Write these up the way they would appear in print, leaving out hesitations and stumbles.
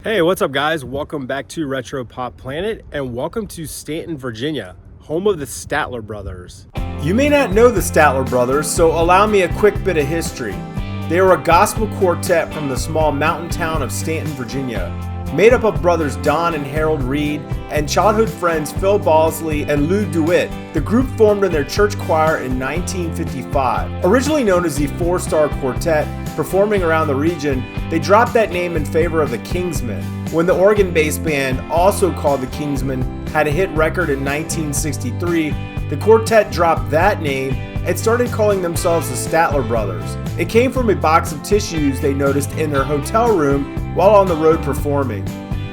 Hey, what's up guys? Welcome back to Retro Pop Planet and welcome to Staunton, Virginia, home of the Statler Brothers. You may not know the Statler Brothers, so allow me a quick bit of history. They were a gospel quartet from the small mountain town of Staunton, Virginia, made up of brothers Don and Harold Reed and childhood friends Phil Bosley and Lou DeWitt. The group formed in their church choir in 1955. Originally known as the Four Star Quartet, performing around the region, they dropped that name in favor of the Kingsmen. When the organ-based band, also called the Kingsmen, had a hit record in 1963, the quartet dropped that name and started calling themselves the Statler Brothers. It came from a box of tissues they noticed in their hotel room while on the road performing,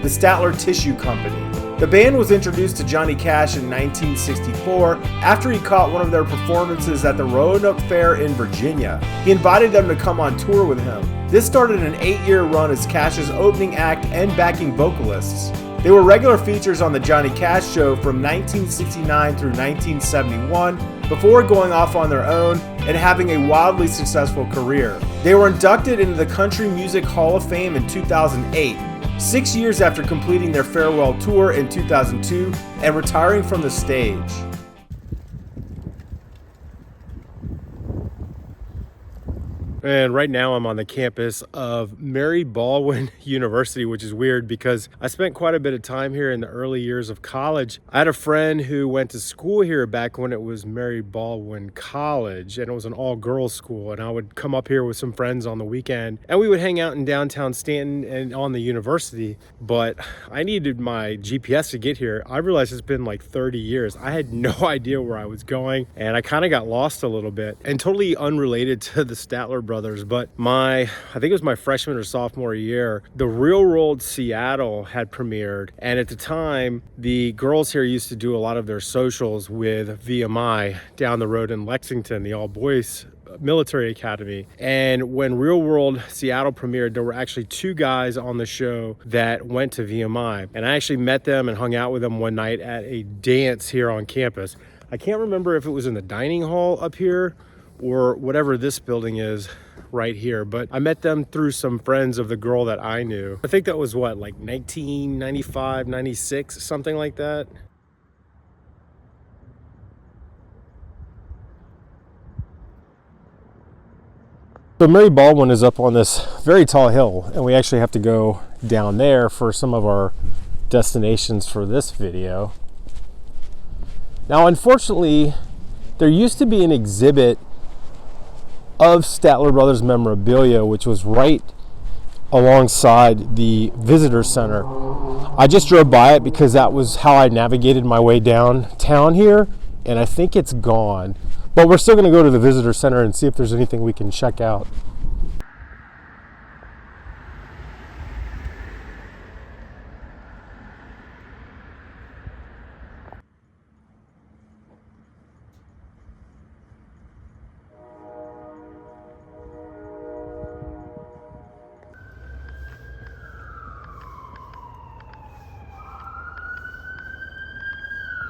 the Statler Tissue Company. The band was introduced to Johnny Cash in 1964 after he caught one of their performances at the Roanoke Fair in Virginia. He invited them to come on tour with him. This started an 8-year run as Cash's opening act and backing vocalists. They were regular features on the Johnny Cash Show from 1969 through 1971 before going off on their own and having a wildly successful career. They were inducted into the Country Music Hall of Fame in 2008, 6 years after completing their farewell tour in 2002 and retiring from the stage. And right now I'm on the campus of Mary Baldwin University, which is weird because I spent quite a bit of time here in the early years of college. I had a friend who went to school here back when it was Mary Baldwin College, and it was an all-girls school, and I would come up here with some friends on the weekend and we would hang out in downtown Staunton and on the university. But I needed my GPS to get here. I realized it's been like 30 years. I had no idea where I was going and I kind of got lost a little bit. And totally unrelated to the Statler Brothers, but I think it was my freshman or sophomore year, the Real World Seattle had premiered, and at the time the girls here used to do a lot of their socials with VMI down the road in Lexington, the all boys military academy. And when Real World Seattle premiered, there were actually two guys on the show that went to VMI, and I actually met them and hung out with them one night at a dance here on campus. I can't remember if it was in the dining hall up here or whatever this building is right here, but I met them through some friends of the girl that I knew. I think that was what, like 1995, 96, something like that. So Mary Baldwin is up on this very tall hill, and we actually have to go down there for some of our destinations for this video. Now, unfortunately, there used to be an exhibit of Statler Brothers memorabilia, which was right alongside the visitor center. I just drove by it because that was how I navigated my way downtown here, and I think it's gone. But we're still going to go to the visitor center and see if there's anything we can check out.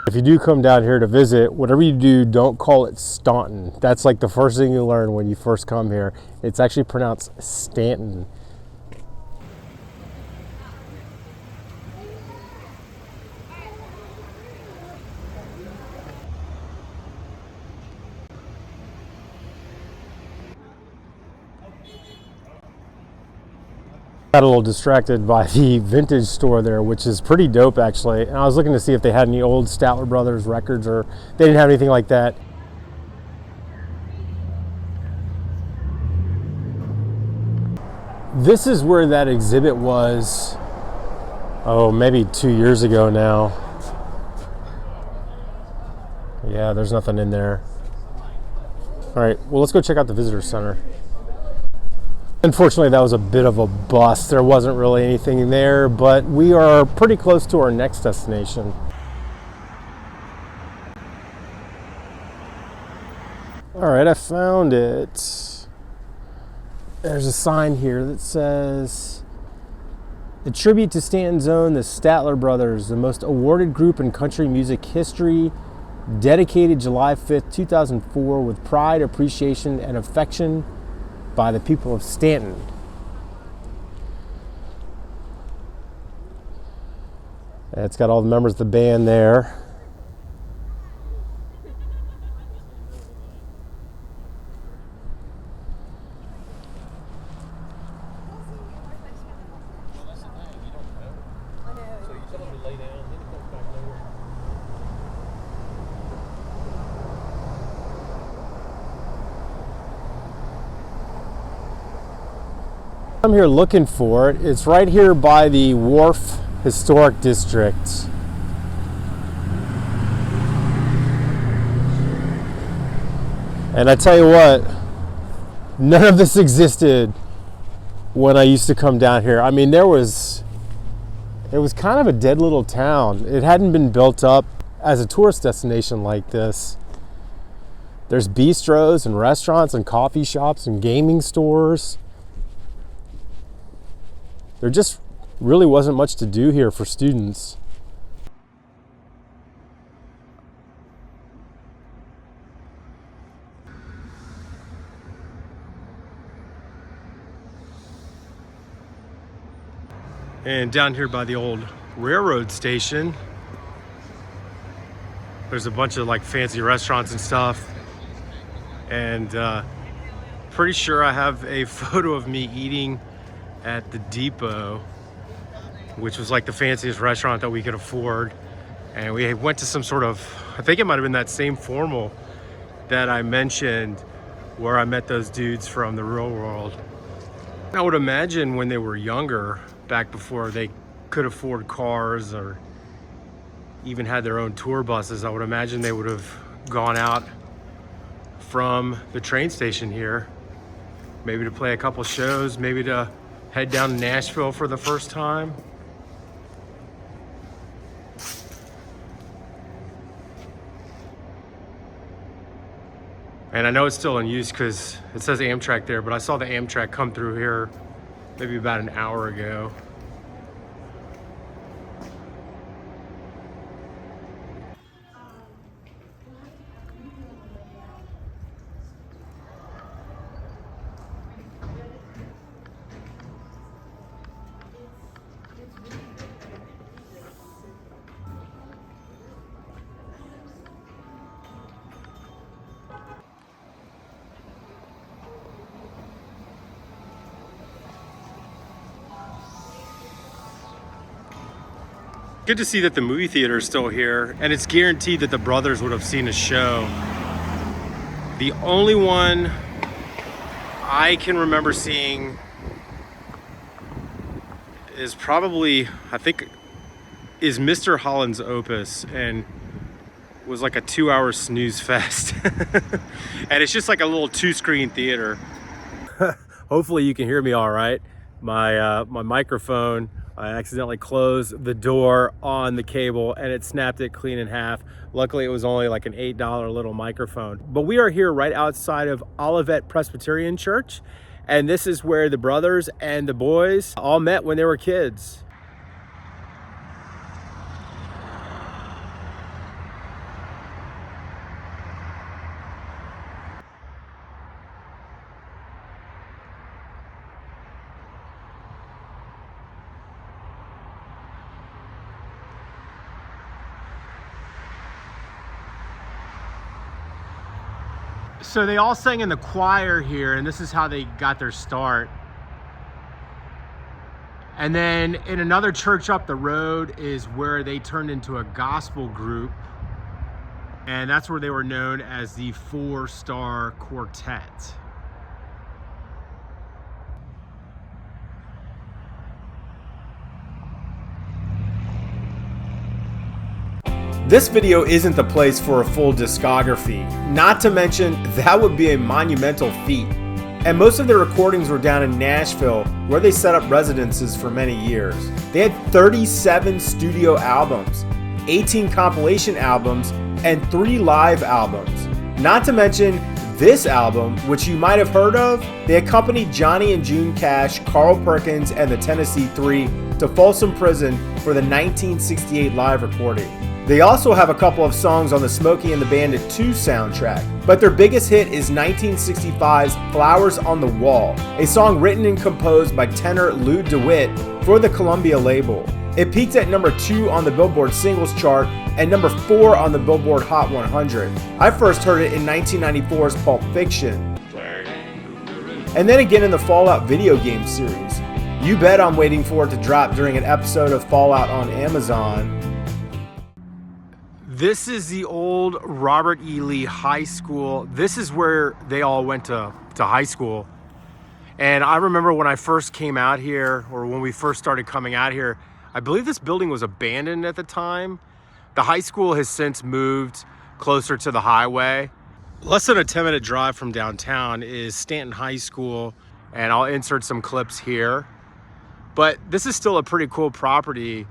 If you do come down here to visit, whatever you do, don't call it Staunton. That's like the first thing you learn when you first come here. It's actually pronounced Stanton. Got a little distracted by the vintage store there, which is pretty dope actually, and I was looking to see if they had any old Statler Brothers records, or they didn't have anything like that. This is where that exhibit was, oh, maybe 2 years ago now. Yeah, there's nothing in there. All right, well, let's go check out the visitor center. Unfortunately, that was a bit of a bust. There wasn't really anything there, but we are pretty close to our next destination. All right, I found it. There's a sign here that says, "A tribute to Staunton's own, the Statler Brothers, the most awarded group in country music history, dedicated July 5th, 2004, with pride, appreciation, and affection by the people of Staunton." And it's got all the members of the band there. I'm here looking for it. It's right here by the Wharf Historic District. And I tell you what, none of this existed when I used to come down here. I mean, it was kind of a dead little town. It hadn't been built up as a tourist destination like this. There's bistros and restaurants and coffee shops and gaming stores. There just really wasn't much to do here for students. And down here by the old railroad station, there's a bunch of like fancy restaurants and stuff. And pretty sure I have a photo of me eating at the Depot, which was like the fanciest restaurant that we could afford. And we went to some sort of, I think it might have been that same formal that I mentioned where I met those dudes from the real world. I would imagine when they were younger, back before they could afford cars or even had their own tour buses, I would imagine they would have gone out from the train station here, maybe to play a couple shows, maybe to head down to Nashville for the first time. And I know it's still in use because it says Amtrak there, but I saw the Amtrak come through here maybe about an hour ago. Good to see that the movie theater is still here, and it's guaranteed that the brothers would have seen a show. The only one I can remember seeing is probably, I think, is Mr. Holland's Opus, and was like a 2-hour snooze fest. And it's just like a little 2-screen theater. Hopefully you can hear me all right. My microphone, I accidentally closed the door on the cable and it snapped it clean in half. Luckily, it was only like an $8 little microphone. But we are here right outside of Olivet Presbyterian Church, and this is where the brothers and the boys all met when they were kids. So they all sang in the choir here, and this is how they got their start. And then in another church up the road is where they turned into a gospel group, and that's where they were known as the 4-Star Quartet. This video isn't the place for a full discography, not to mention that would be a monumental feat. And most of their recordings were down in Nashville, where they set up residences for many years. They had 37 studio albums, 18 compilation albums, and 3 live albums. Not to mention this album, which you might have heard of. They accompanied Johnny and June Cash, Carl Perkins, and the Tennessee Three to Folsom Prison for the 1968 live recording. They also have a couple of songs on the Smokey and the Bandit 2 soundtrack, but their biggest hit is 1965's Flowers on the Wall, a song written and composed by tenor Lou DeWitt for the Columbia label. It peaked at number 2 on the Billboard singles chart and number 4 on the Billboard Hot 100. I first heard it in 1994's Pulp Fiction, and then again in the Fallout video game series. You bet I'm waiting for it to drop during an episode of Fallout on Amazon. This is the old Robert E. Lee High School. This is where they all went to high school. And I remember when I first came out here, or when we first started coming out here, I believe this building was abandoned at the time. The high school has since moved closer to the highway. Less than a 10-minute drive from downtown is Staunton High School, and I'll insert some clips here. But this is still a pretty cool property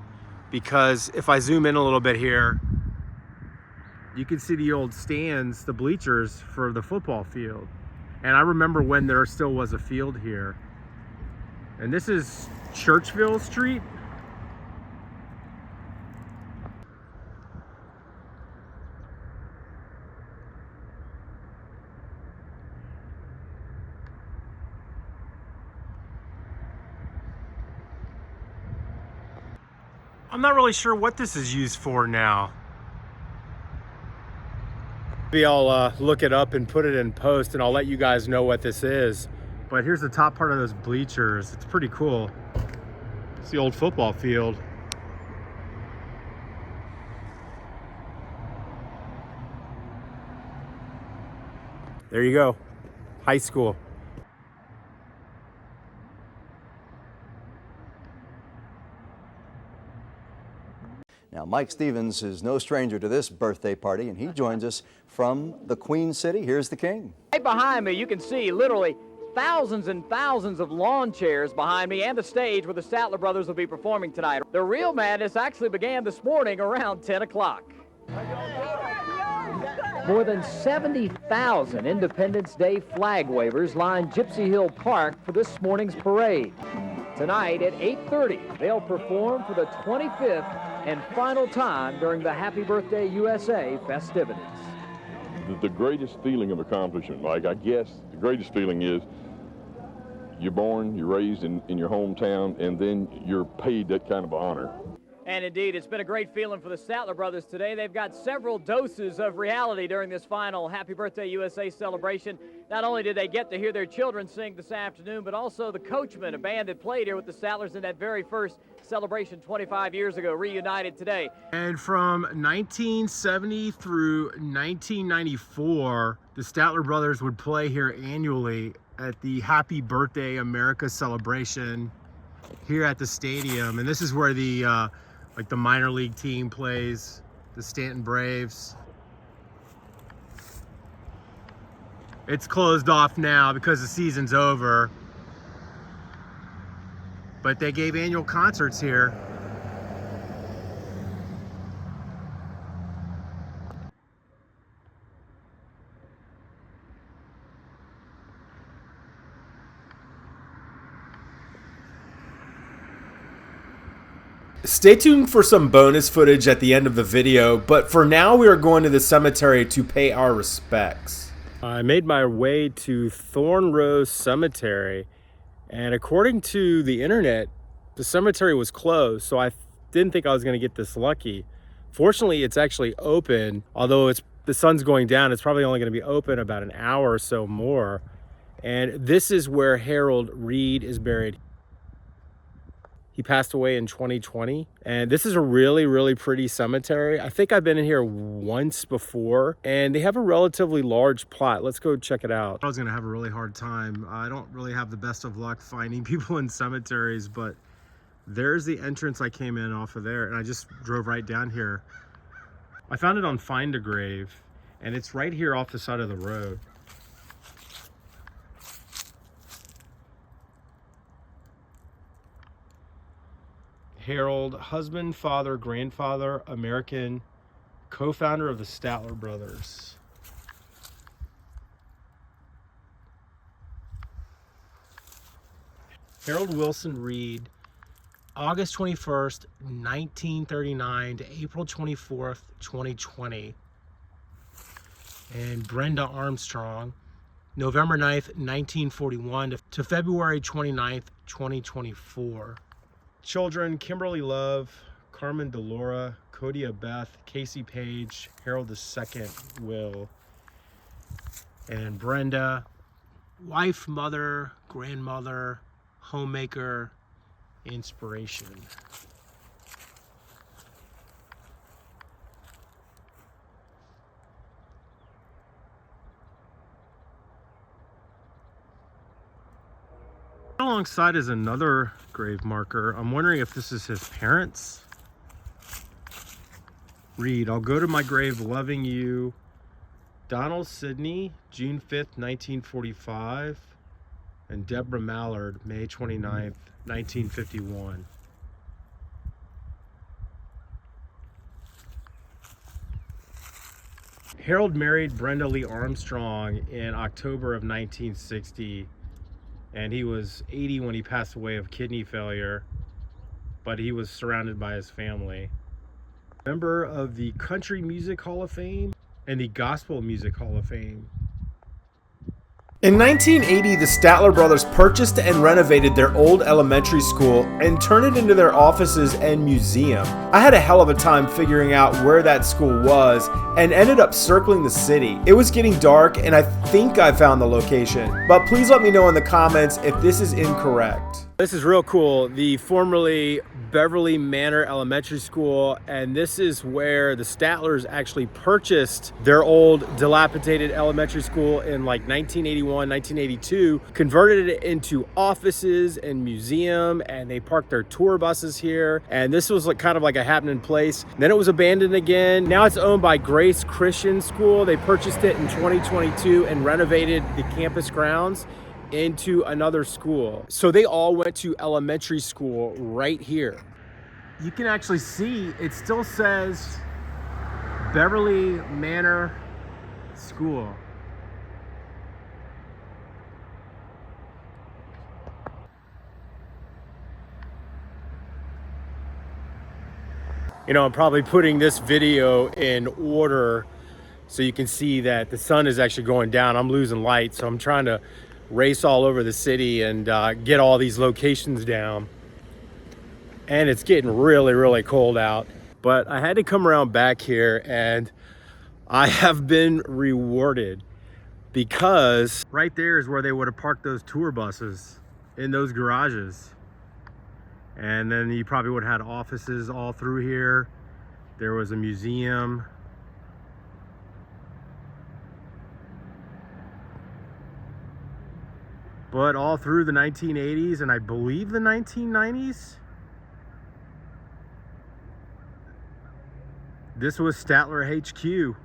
because if I zoom in a little bit here, you can see the old stands, the bleachers for the football field. And I remember when there still was a field here. And this is Churchville Street. I'm not really sure what this is used for now. Maybe I'll look it up and put it in post, and I'll let you guys know what this is. But here's the top part of those bleachers. It's pretty cool. It's the old football field. There you go. High school. Now, Mike Stevens is no stranger to this birthday party, and he joins us from the Queen City. Here's the King. Right behind me, you can see literally thousands and thousands of lawn chairs behind me and the stage where the Statler Brothers will be performing tonight. The real madness actually began this morning around 10 o'clock. More than 70,000 Independence Day flag wavers line Gypsy Hill Park for this morning's parade. Tonight at 8:30, they'll perform for the 25th and final time during the Happy Birthday USA festivities. The greatest feeling of accomplishment, Mike, I guess the greatest feeling is you're born, you're raised in your hometown, and then you're paid that kind of honor. And indeed, it's been a great feeling for the Statler Brothers today. They've got several doses of reality during this final Happy Birthday USA celebration. Not only did they get to hear their children sing this afternoon, but also the Coachmen, a band that played here with the Statlers in that very first celebration 25 years ago, reunited today. And from 1970 through 1994, the Statler Brothers would play here annually at the Happy Birthday America celebration here at the stadium. And this is where the like the minor league team plays, the Staunton Braves. It's closed off now because the season's over, but they gave annual concerts here. Stay tuned for some bonus footage at the end of the video, but for now we are going to the cemetery to pay our respects. I made my way to Thorn Rose Cemetery, and according to the internet, the cemetery was closed, so I didn't think I was going to get this lucky. Fortunately, it's actually open, although the sun's going down. It's probably only going to be open about an hour or so more. And this is where Harold Reed is buried. He passed away in 2020, and this is a really, really pretty cemetery. I think I've been in here once before, and they have a relatively large plot. Let's go check it out. I was gonna have a really hard time. I don't really have the best of luck finding people in cemeteries, but there's the entrance I came in off of there, and I just drove right down here. I found it on Find a Grave, and it's right here off the side of the road. Harold, husband, father, grandfather, American, co-founder of the Statler Brothers. Harold Wilson Reed, August 21st, 1939 to April 24th, 2020. And Brenda Armstrong, November 9th, 1941 to February 29th, 2024. Children: Kimberly Love, Carmen Delora, Codia Beth, Casey Page, Harold II, Will, and Brenda. Wife, mother, grandmother, homemaker, inspiration. Alongside is another grave marker. I'm wondering if this is his parents. Read, I'll go to my grave loving you. Donald Sidney, June 5th, 1945. And Deborah Mallard, May 29th, 1951. Harold married Brenda Lee Armstrong in October of 1960. And he was 80 when he passed away of kidney failure, but he was surrounded by his family. Member of the Country Music Hall of Fame and the Gospel Music Hall of Fame. In 1980, the Statler Brothers purchased and renovated their old elementary school and turned it into their offices and museum. I had a hell of a time figuring out where that school was and ended up circling the city. It was getting dark and I think I found the location, but please let me know in the comments if this is incorrect. This is real cool. The formerly Beverly Manor Elementary School, and this is where the Statlers actually purchased their old dilapidated elementary school in like 1981, 1982, converted it into offices and museum, and they parked their tour buses here. And this was like kind of like a happening place. Then it was abandoned again. Now it's owned by Grace Christian School. They purchased it in 2022 and renovated the campus grounds into another school. So they all went to elementary school right here. You can actually see it still says Beverly Manor School. You know, I'm probably putting this video in order so you can see that the sun is actually going down. I'm losing light, so I'm trying to race all over the city and get all these locations down. And it's getting really, really cold out. But I had to come around back here and I have been rewarded because right there is where they would have parked those tour buses, in those garages. And then you probably would have had offices all through here. There was a museum. But all through the 1980s and I believe the 1990s, this was Statler HQ.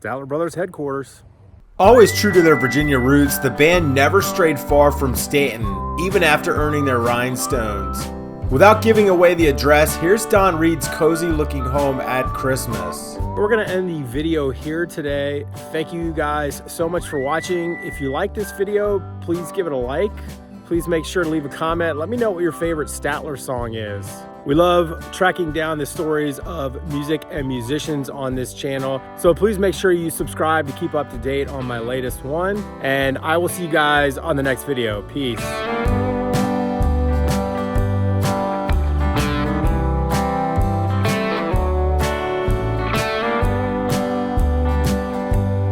Statler Brothers headquarters. Always true to their Virginia roots, the band never strayed far from Staunton, even after earning their rhinestones. Without giving away the address, here's Don Reed's cozy looking home at Christmas. We're gonna end the video here today. Thank you guys so much for watching. If you like this video, please give it a like. Please make sure to leave a comment. Let me know what your favorite Statler song is. We love tracking down the stories of music and musicians on this channel. So please make sure you subscribe to keep up to date on my latest one. And I will see you guys on the next video. Peace.